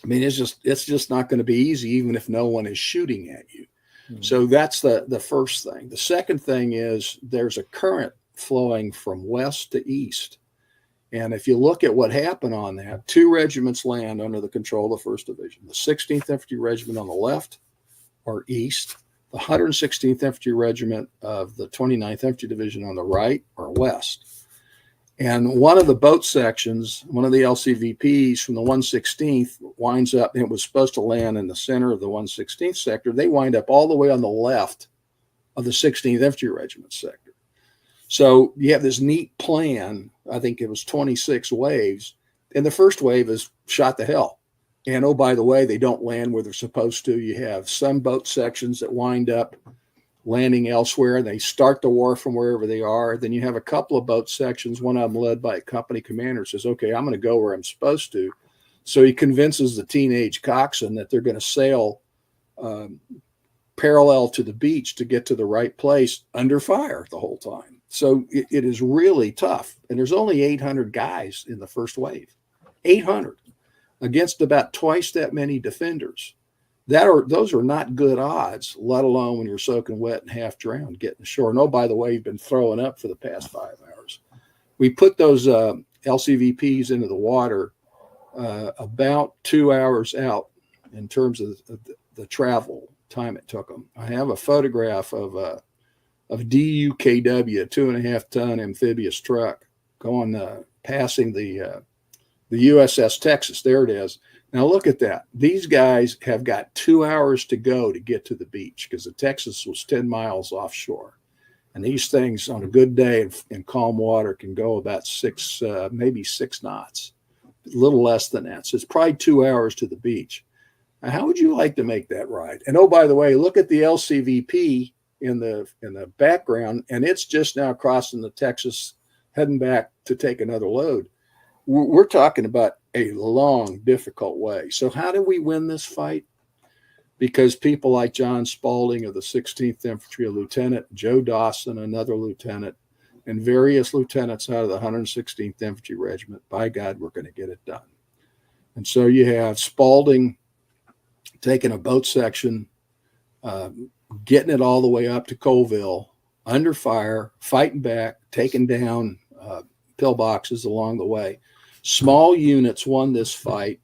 I mean, it's just not going to be easy, even if no one is shooting at you. Mm-hmm. So that's the first thing. The second thing is there's a current flowing from west to east. And if you look at what happened on that, 2 regiments land under the control of the 1st Division. The 16th Infantry Regiment on the left or east, the 116th Infantry Regiment of the 29th Infantry Division on the right or west. And one of the boat sections, one of the LCVPs from the 116th winds up, and it was supposed to land in the center of the 116th sector. They wind up all the way on the left of the 16th Infantry Regiment sector. So you have this neat plan. I think it was 26 waves. And the first wave is shot to hell. And oh, by the way, they don't land where they're supposed to. You have some boat sections that wind up landing elsewhere, and they start the war from wherever they are. Then you have a couple of boat sections, one of them led by a company commander, says, okay, I'm going to go where I'm supposed to. So he convinces the teenage coxswain that they're going to sail parallel to the beach to get to the right place under fire the whole time. So it is really tough. And there's only 800 guys in the first wave, 800 against about twice that many defenders. Those are not good odds, let alone when you're soaking wet and half drowned getting ashore. And oh, by the way, you've been throwing up for the past 5 hours. We put those LCVPs into the water about 2 hours out in terms of the travel time it took them. I have a photograph of DUKW, a 2.5-ton amphibious truck going passing the USS Texas. There it is. Now look at that. These guys have got 2 hours to go to get to the beach because the Texas was 10 miles offshore. And these things on a good day in calm water can go about maybe 6 knots, a little less than that. So it's probably 2 hours to the beach. Now, how would you like to make that ride? And oh, by the way, look at the LCVP in the background, and it's just now crossing the Texas, heading back to take another load. We're talking about a long, difficult way. So how do we win this fight? Because people like John Spaulding of the 16th Infantry, a lieutenant, Joe Dawson, another lieutenant, and various lieutenants out of the 116th Infantry Regiment, by God, we're going to get it done. And so you have Spaulding taking a boat section, getting it all the way up to Colville, under fire, fighting back, taking down pillboxes along the way. Small units won this fight,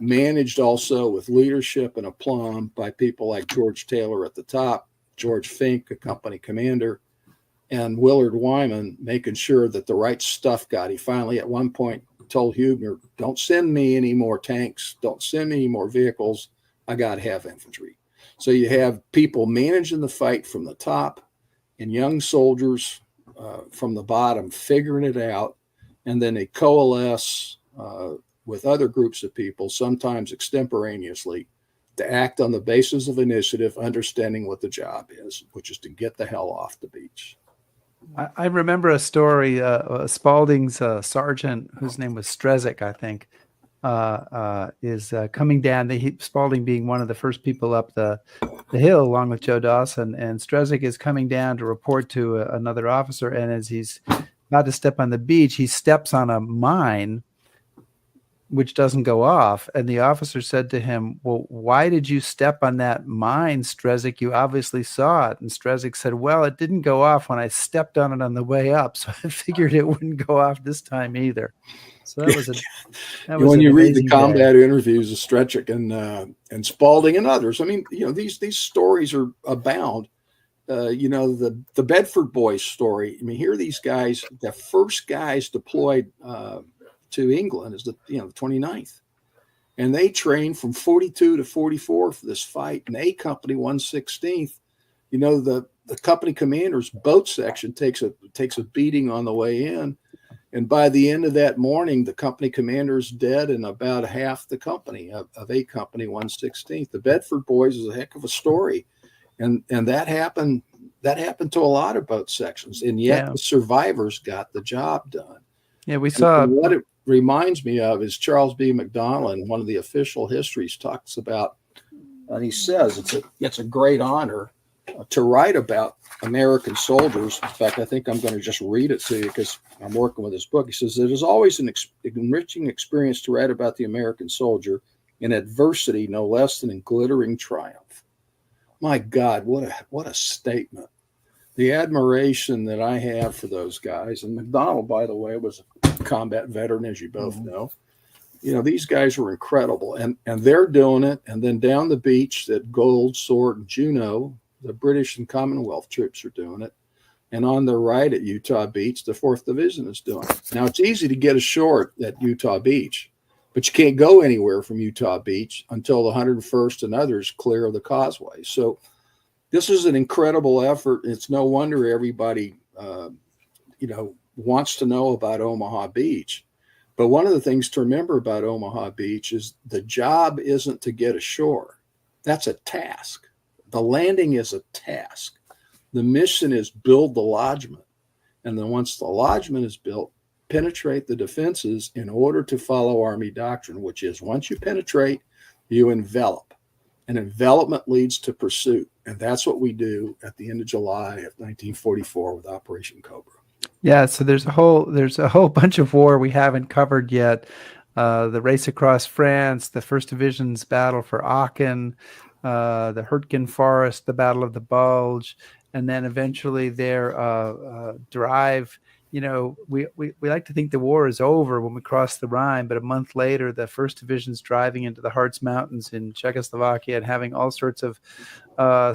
managed also with leadership and aplomb by people like George Taylor at the top, George Fink, a company commander, and Willard Wyman making sure that the right stuff got. He finally at one point told Huebner, don't send me any more tanks, don't send me any more vehicles, I got to have infantry. So you have people managing the fight from the top and young soldiers from the bottom figuring it out. And then they coalesce with other groups of people, sometimes extemporaneously, to act on the basis of initiative, understanding what the job is, which is to get the hell off the beach. I remember a story, Spaulding's sergeant, whose name was Strezick, I think, is coming down, Spaulding being one of the first people up the hill along with Joe Dawson, and Strezick is coming down to report to another officer, and as he's about to step on the beach, he steps on a mine which doesn't go off. And the officer said to him, well, why did you step on that mine, Strezick? You obviously saw it. And Strezick said, well, it didn't go off when I stepped on it on the way up. So I figured it wouldn't go off this time either. So that was when you read the combat interviews of Strezick and Spaulding and others, I mean, these stories are abound. the Bedford Boys story. I mean, here are these guys, the first guys deployed to England is the 29th. And they trained from 42 to 44 for this fight. And A Company 116th, the company commander's boat section takes a beating on the way in. And by the end of that morning, the company commander's dead and about half the company of A Company 116th. The Bedford Boys is a heck of a story. And that happened to a lot of boat sections. And yet the survivors got the job done. Yeah, we saw. And what it reminds me of is Charles B. McDonald, one of the official histories, talks about, and he says it's a great honor to write about American soldiers. In fact, I think I'm going to just read it to you because I'm working with this book. He says, it is always an enriching experience to write about the American soldier in adversity, no less than in glittering triumph. My God, what a statement. The admiration that I have for those guys, and McDonald, by the way, was a combat veteran, as you both know. These guys were incredible, and they're doing it. And then down the beach, that Gold, Sword, and Juno, the British and Commonwealth troops are doing it. And on the right at Utah Beach, the 4th Division is doing it. Now, it's easy to get ashore at Utah Beach, but you can't go anywhere from Utah Beach until the 101st and others clear of the causeway. So this is an incredible effort. It's no wonder everybody, wants to know about Omaha Beach. But one of the things to remember about Omaha Beach is the job isn't to get ashore. That's a task. The landing is a task. The mission is build the lodgment. And then once the lodgment is built, penetrate the defenses in order to follow Army doctrine, which is once you penetrate, you envelop. And envelopment leads to pursuit. And that's what we do at the end of July of 1944 with Operation Cobra. Yeah, so there's a whole bunch of war we haven't covered yet. The race across France, the 1st Division's battle for Aachen, the Hurtgen Forest, the Battle of the Bulge, and then eventually their drive. We like to think the war is over when we cross the Rhine, but a month later, the 1st Division's driving into the Harz Mountains in Czechoslovakia and having all sorts of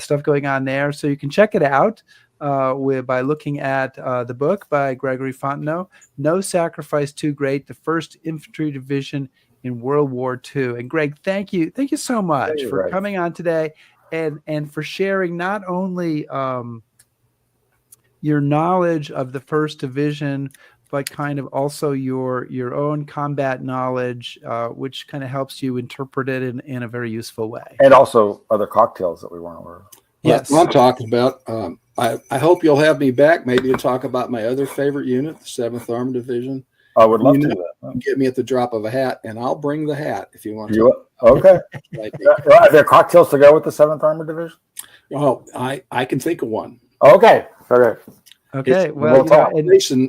stuff going on there. So you can check it out by looking at the book by Gregory Fontenot, No Sacrifice Too Great, the 1st Infantry Division in World War II. And Greg, thank you so much for coming on today and for sharing not only your knowledge of the 1st Division, but kind of also your own combat knowledge, which kind of helps you interpret it in a very useful way. And also other cocktails that we weren't aware of. Yes. That's what I'm talking about. I hope you'll have me back maybe to talk about my other favorite unit, the 7th Armored Division. I would love to do that. Get me at the drop of a hat, and I'll bring the hat if you want to. Okay. Are there cocktails to go with the 7th Armored Division? Oh, I can think of one. Okay. Well,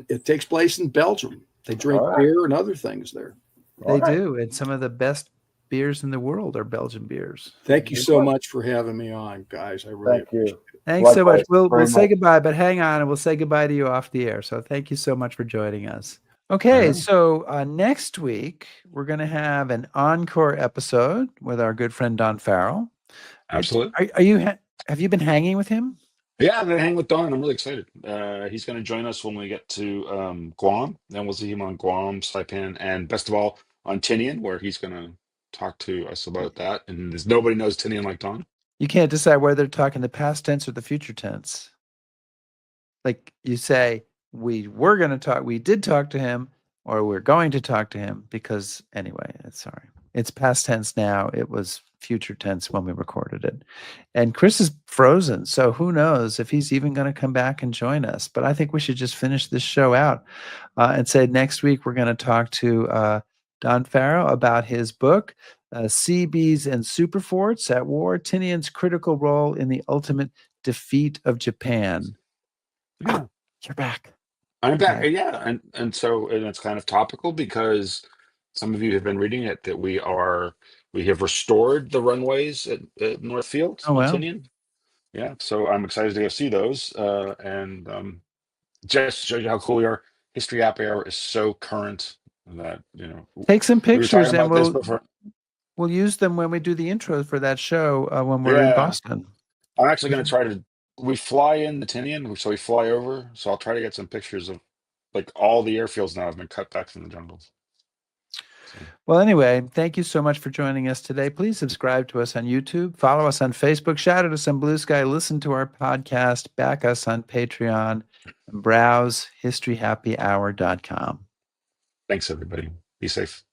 it takes place in Belgium. They drink beer and other things there. They do, and some of the best beers in the world are Belgian beers. Thank you so much for having me on, guys. I really appreciate it. Thanks so much. We'll say goodbye, but hang on, and we'll say goodbye to you off the air. So thank you so much for joining us. Okay, so next week we're going to have an encore episode with our good friend Don Farrell. Absolutely. Have you been hanging with him? Yeah, I'm going to hang with Don. I'm really excited. He's going to join us when we get to Guam. Then we'll see him on Guam, Saipan, and best of all on Tinian, where he's going to talk to us about that. And there's nobody knows Tinian like Don. You can't decide whether they're talking the past tense or the future tense. Like you say, we did talk to him, or we're going to talk to him, because anyway, it's past tense now. It was future tense when we recorded it. And Chris is frozen, so who knows if he's even going to come back and join us. But I think we should just finish this show out and say next week we're going to talk to Don Farrell about his book, Seabees and Superforts at War, Tinian's Critical Role in the Ultimate Defeat of Japan. Yeah. You're back. I'm back. Yeah. And so it's kind of topical because some of you have been reading it, that we have restored the runways at Northfield. Oh, wow. Tinian. Yeah. So I'm excited to go see those. And just show you how cool we are. History App Hour is so current that, take some pictures and we'll use them when we do the intro for that show when we're in Boston. I'm actually going to try to we fly in the Tinian, so we fly over. So I'll try to get some pictures of like all the airfields now have been cut back from the jungles. So, Well, anyway, thank you so much for joining us today. Please subscribe to us on YouTube, follow us on Facebook, shout at us on Blue Sky, listen to our podcast, back us on Patreon, and browse historyhappyhour.com. thanks everybody. Be safe.